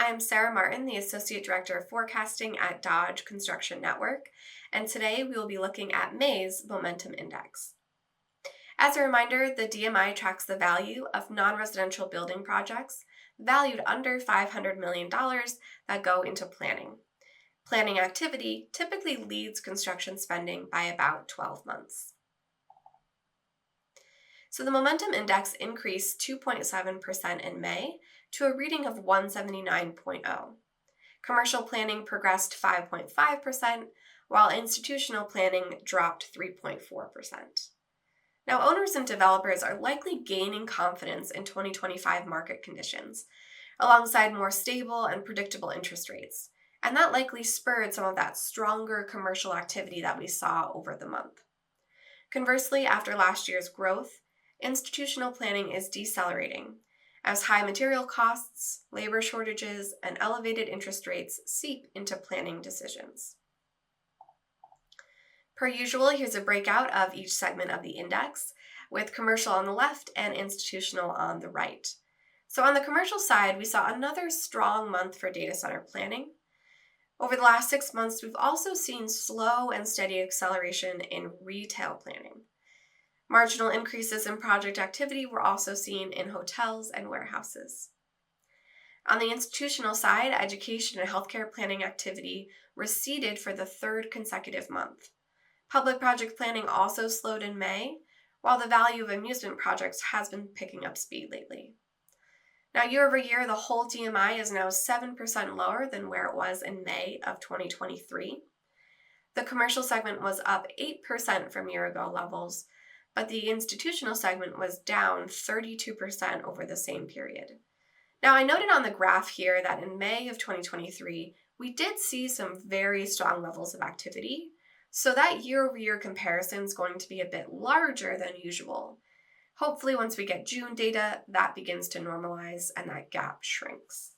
I'm Sarah Martin, the Associate Director of Forecasting at Dodge Construction Network, and today we will be looking at May's Momentum Index. As a reminder, the DMI tracks the value of non-residential building projects valued under $500 million that go into planning. Planning activity typically leads construction spending by about 12 months. So the Momentum Index increased 2.7% in May to a reading of 179.0. Commercial planning progressed 5.5%, while institutional planning dropped 3.4%. Now, owners and developers are likely gaining confidence in 2025 market conditions, alongside more stable and predictable interest rates, and that likely spurred some of that stronger commercial activity that we saw over the month. Conversely, after last year's growth, institutional planning is decelerating as high material costs, labor shortages, and elevated interest rates seep into planning decisions. Per usual, here's a breakout of each segment of the index, with commercial on the left and institutional on the right. So on the commercial side, we saw another strong month for data center planning. Over the last 6 months, we've also seen slow and steady acceleration in retail planning. Marginal increases in project activity were also seen in hotels and warehouses. On the institutional side, education and healthcare planning activity receded for the third consecutive month. Public project planning also slowed in May, while the value of amusement projects has been picking up speed lately. Now, year over year, the whole DMI is now 7% lower than where it was in May of 2023. The commercial segment was up 8% from year-ago levels, but the institutional segment was down 32% over the same period. Now, I noted on the graph here that in May of 2023, we did see some very strong levels of activity, so that year-over-year comparison is going to be a bit larger than usual. Hopefully, once we get June data, that begins to normalize and that gap shrinks.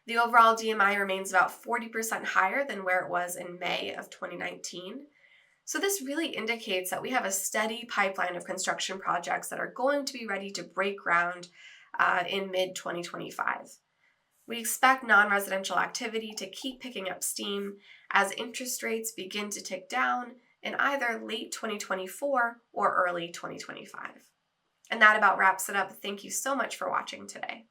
The overall DMI remains about 40% higher than where it was in May of 2019. So this really indicates that we have a steady pipeline of construction projects that are going to be ready to break ground in mid-2025. We expect non-residential activity to keep picking up steam as interest rates begin to tick down in either late 2024 or early 2025. And that about wraps it up. Thank you so much for watching today.